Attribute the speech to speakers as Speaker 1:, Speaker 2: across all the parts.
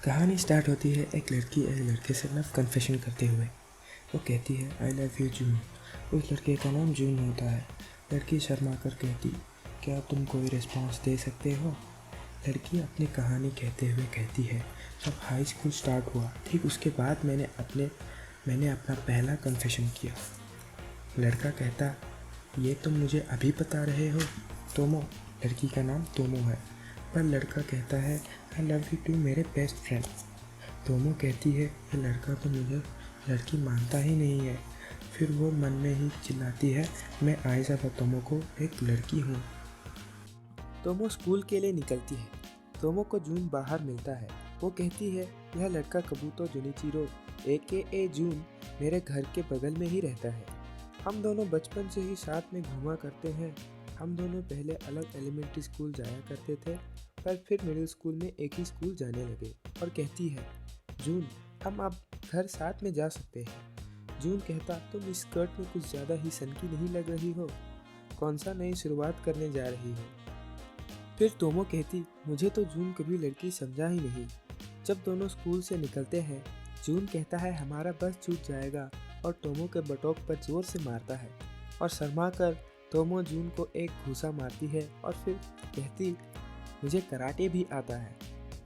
Speaker 1: कहानी स्टार्ट होती है एक लड़की एक लड़के से लव कन्फेशन करते हुए। वो कहती है आई लव यू जून। उस लड़के का नाम जून होता है। लड़की शर्मा कर कहती क्या तुम कोई रिस्पॉन्स दे सकते हो। लड़की अपनी कहानी कहते हुए कहती है जब हाई स्कूल स्टार्ट हुआ ठीक उसके बाद मैंने अपना पहला कन्फेशन किया। लड़का कहता ये तुम मुझे अभी बता रहे हो। तोमो, लड़की का नाम तोमो है, पर लड़का कहता है आई लव यू टू मेरे बेस्ट फ्रेंड। तोमो कहती है ये लड़का तो मुझे लड़की मानता ही नहीं है। फिर वो मन में ही चिल्लाती है मैं आयशा तोमो को एक लड़की हूँ। तोमो स्कूल के लिए निकलती है। तोमो को जून बाहर मिलता है। वो कहती है यह लड़का कबूतो जुनिचिरो AKA जून मेरे घर के बगल में ही रहता है। हम दोनों बचपन से ही साथ में घूमा करते हैं। हम दोनों पहले अलग एलिमेंट्री स्कूल जाया करते थे, पर फिर मिडिल स्कूल में एक ही स्कूल जाने लगे। और कहती है जून हम अब घर साथ में जा सकते हैं। जून कहता तुम इस स्कर्ट में कुछ ज़्यादा ही सनकी नहीं लग रही हो। कौन सा नई शुरुआत करने जा रही हो। फिर तोमो कहती मुझे तो जून कभी लड़की समझा ही नहीं। जब दोनों स्कूल से निकलते हैं जून कहता है हमारा बस छूट जाएगा और तोमो के बटोक पर जोर से मारता है और शर्मा कर तोमो जून को एक घूसा मारती है और फिर कहती मुझे कराटे भी आता है।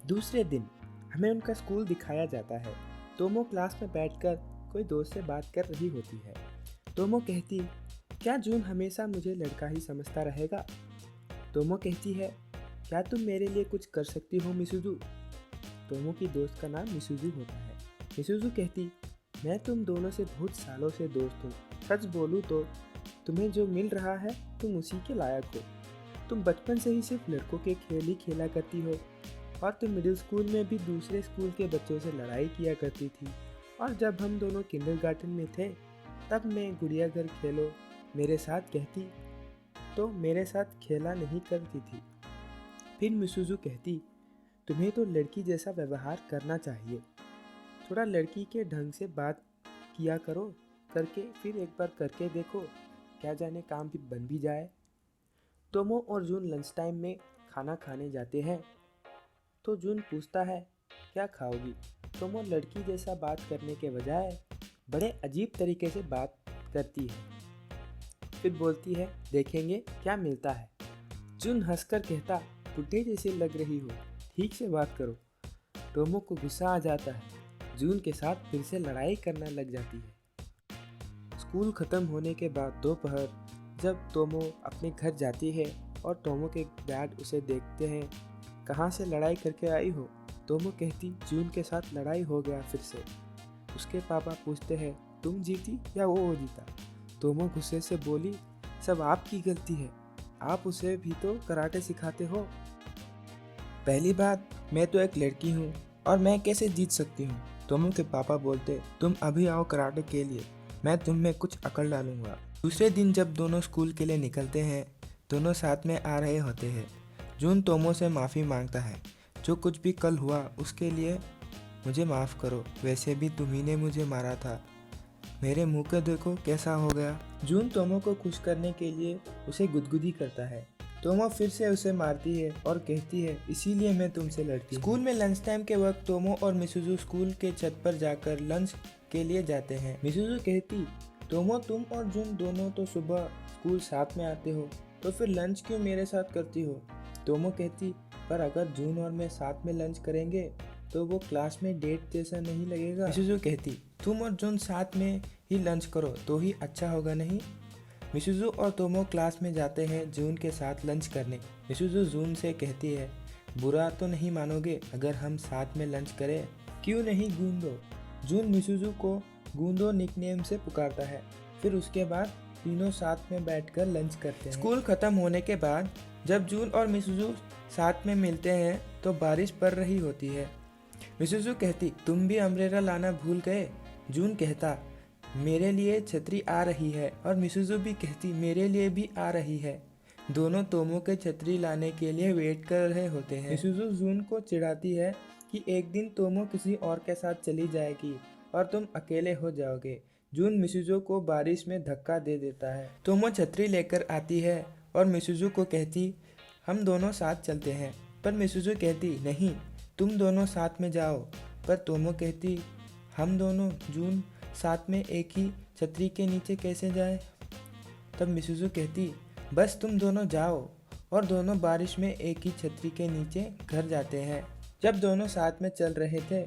Speaker 1: दूसरे दिन हमें उनका स्कूल दिखाया जाता है। तोमो क्लास में बैठकर कोई दोस्त से बात कर रही होती है। तोमो कहती क्या जून हमेशा मुझे लड़का ही समझता रहेगा। तोमो कहती है क्या तुम मेरे लिए कुछ कर सकती हो मिसुजू। तोमो की दोस्त का नाम मिसुजू होता है। मिसुजू कहती मैं तुम दोनों से बहुत सालों से दोस्त हूँ। सच बोलूँ तो तुम्हें जो मिल रहा है तुम उसी के लायक हो। तुम बचपन से ही सिर्फ लड़कों के खेल ही खेला करती हो और तुम मिडिल स्कूल में भी दूसरे स्कूल के बच्चों से लड़ाई किया करती थी। और जब हम दोनों किंडरगार्टन में थे तब मैं गुड़िया घर खेलो मेरे साथ कहती तो मेरे साथ खेला नहीं करती थी। फिर मिसुजू कहती तुम्हें तो लड़की जैसा व्यवहार करना चाहिए। थोड़ा लड़की के ढंग से बात किया करो करके फिर एक बार करके देखो, क्या जाने काम भी बन भी जाए। तोमो और जून लंच टाइम में खाना खाने जाते हैं तो जून पूछता है क्या खाओगी। तोमो लड़की जैसा बात करने के बजाय बड़े अजीब तरीके से बात करती है। फिर बोलती है देखेंगे क्या मिलता है। जून हंसकर कहता बुढ़े जैसे लग रही हो, ठीक से बात करो। तोमो को गुस्सा आ जाता है। जून के साथ फिर से लड़ाई करना लग जाती है। स्कूल ख़त्म होने के बाद दोपहर जब तोमो अपने घर जाती है और तोमो के डैड उसे देखते हैं कहाँ से लड़ाई करके आई हो। तोमो कहती जून के साथ लड़ाई हो गया फिर से। उसके पापा पूछते हैं तुम जीती या वो जीता। तोमो गुस्से से बोली सब आपकी गलती है, आप उसे भी तो कराटे सिखाते हो। पहली बात मैं तो एक लड़की हूँ और मैं कैसे जीत सकती हूँ। तोमो के पापा बोलते तुम अभी आओ कराटे के लिए, मैं तुम में कुछ अकल डालूंगा। दूसरे दिन जब दोनों स्कूल के लिए निकलते हैं दोनों साथ में आ रहे होते हैं। जून तोमो से माफ़ी मांगता है जो कुछ भी कल हुआ उसके लिए मुझे माफ़ करो, वैसे भी तुम्ही ने मुझे मारा था, मेरे मुंह को देखो कैसा हो गया। जून तोमो को खुश करने के लिए उसे गुदगुदी करता है। तोमो फिर से उसे मारती है और कहती है इसीलिए मैं तुमसे लड़ती हूँ। स्कूल में लंच टाइम के वक्त तोमो और मिसुजू स्कूल के छत पर जाकर लंच के लिए जाते हैं। मिसुजू कहती तोमो तुम और जून दोनों तो सुबह स्कूल साथ में आते हो तो फिर लंच क्यों मेरे साथ करती हो। तोमो कहती पर अगर जून और मैं साथ में लंच करेंगे तो वो क्लास में डेट जैसा नहीं लगेगा। मिसुजू कहती तुम और जून साथ में ही लंच करो तो ही अच्छा होगा नहीं। मिसुजू और तोमो क्लास में जाते हैं जून के साथ लंच करने। मिसुजू जून से कहती है बुरा तो नहीं मानोगे अगर हम साथ में लंच करें, क्यों नहीं गूंदो। जून मिसुजू को गूंदो निकनेम से पुकारता है। फिर उसके बाद तीनों साथ में बैठकर लंच करते हैं। स्कूल ख़त्म होने के बाद जब जून और मिसुजू साथ में मिलते हैं तो बारिश पड़ रही होती है। मिसुजू कहती तुम भी अम्ब्रेला लाना भूल गए। जून कहता मेरे लिए छतरी आ रही है और मिसुजू भी कहती मेरे लिए भी आ रही है। दोनों तोमो के छतरी लाने के लिए वेट कर रहे होते हैं। मिसुजू जून को चिढ़ाती है कि एक दिन तोमो किसी और के साथ चली जाएगी और तुम अकेले हो जाओगे। जून मिसुजू को बारिश में धक्का दे देता है। तोमो छतरी लेकर आती है और मिसुजू को कहती हम दोनों साथ चलते हैं, पर मिसुजू कहती नहीं तुम दोनों साथ में जाओ। पर तोमो कहती, हम दोनों जून साथ में एक ही छतरी के नीचे कैसे जाए। तब मिसुजू कहती, बस तुम दोनों जाओ। और दोनों बारिश में एक ही छतरी के नीचे घर जाते हैं। जब दोनों साथ में चल रहे थे,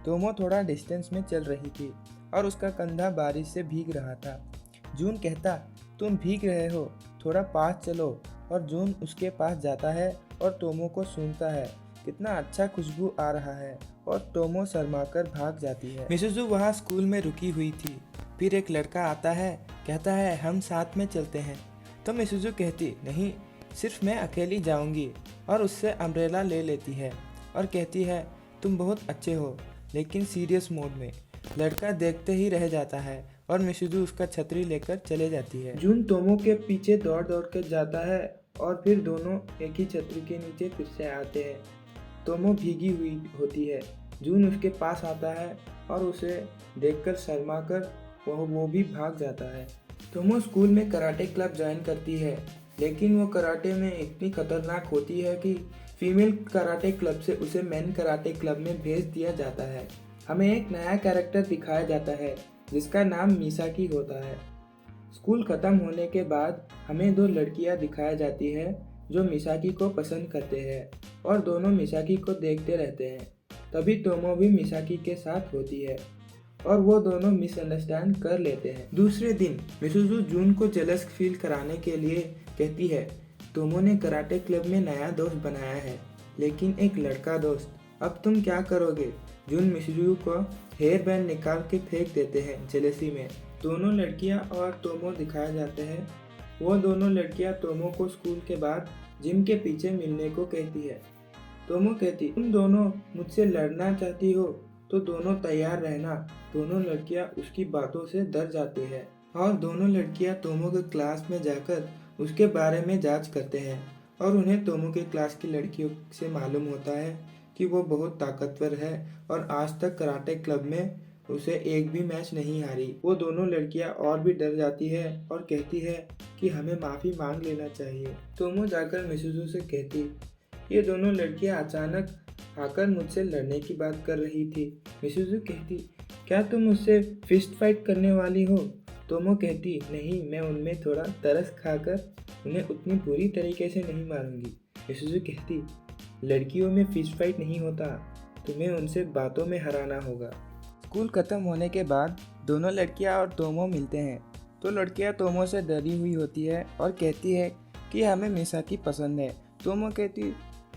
Speaker 1: तोमो थोड़ा डिस्टेंस में चल रही थी और उसका कंधा बारिश से भीग रहा था। जून कहता, तुम भीग रहे हो, थोड़ा पास चलो। और जून उसके पास जाता है और तोमो को सूंघता है। कितना अच्छा खुशबू आ रहा है। और तोमो शर्माकर भाग जाती है। मिसुजू वहाँ स्कूल में रुकी हुई थी। फिर एक लड़का आता है, कहता है हम साथ में चलते हैं। तो मिसुजू कहती, नहीं, सिर्फ मैं अकेली जाऊंगी। और उससे अम्ब्रेला ले लेती है और कहती है, तुम बहुत अच्छे हो, लेकिन सीरियस मोड में। लड़का देखते ही रह जाता है और मिसुजू उसका छतरी लेकर चले जाती है। जून तोमो के पीछे दौड़ दौड़ कर जाता है और फिर दोनों एक ही छतरी के नीचे फिर से आते हैं। तोमो भीगी हुई होती है। जून उसके पास आता है और उसे देखकर शर्मा कर वो भी भाग जाता है। तोमो स्कूल में कराटे क्लब ज्वाइन करती है, लेकिन वो कराटे में इतनी खतरनाक होती है कि फीमेल कराटे क्लब से उसे मेन कराटे क्लब में भेज दिया जाता है। हमें एक नया कैरेक्टर दिखाया जाता है जिसका नाम मिसाकी होता है। स्कूल खत्म होने के बाद हमें दो लड़कियां दिखाई जाती है जो मिसाकी को पसंद करते हैं और दोनों मिसाकी को देखते रहते हैं। तभी तोमो भी मिसाकी के साथ होती है और वो दोनों मिसअंडरस्टैंड कर लेते हैं। दूसरे दिन मिसुजू जून को जेलस फील कराने के लिए कहती है, तोमो ने कराटे क्लब में नया दोस्त बनाया है, लेकिन एक लड़का दोस्त। अब तुम क्या करोगे। जून मिसुजू को हेयर बैंड निकाल के फेंक देते हैं जेलसी में। दोनों लड़कियां और तोमो दिखाए जाते हैं। वो दोनों लड़कियां तोमो को स्कूल के बाद जिम के पीछे मिलने को कहती है। तोमो कहती, तुम दोनों मुझसे लड़ना चाहती हो तो दोनों तैयार रहना। दोनों लड़कियां उसकी बातों से डर जाती है और दोनों लड़कियां तोमो के क्लास में जाकर उसके बारे में जांच करते हैं और उन्हें तोमो के क्लास की लड़कियों से मालूम होता है कि वो बहुत ताकतवर है और आज तक कराटे क्लब में उसे एक भी मैच नहीं हारी। वो दोनों लड़कियां और भी डर जाती है और कहती है कि हमें माफ़ी मांग लेना चाहिए। तोमो जाकर मिसुजू से कहती, ये दोनों लड़कियां अचानक आकर मुझसे लड़ने की बात कर रही थी। मिसुजू कहती, क्या तुम मुझसे फिस्ट फाइट करने वाली हो। तोमो कहती, नहीं, मैं उनमें थोड़ा तरस खाकर उन्हें उतनी बुरी तरीके से नहीं मारूंगी। मिसुजू कहती, लड़कियों में फिस्ट फाइट नहीं होता, तुम्हें उनसे बातों में हराना होगा। स्कूल खत्म होने के बाद दोनों लड़कियां और तोमो मिलते हैं तो लड़कियां तोमो से डरी हुई होती है और कहती है कि हमें मिसाकी पसंद है। तोमो कहती,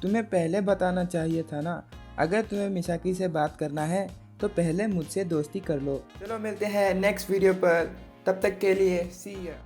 Speaker 1: तुम्हें पहले बताना चाहिए था ना। अगर तुम्हें मिसाकी से बात करना है तो पहले मुझसे दोस्ती कर लो। चलो मिलते हैं नेक्स्ट वीडियो पर, तब तक के लिए सी या।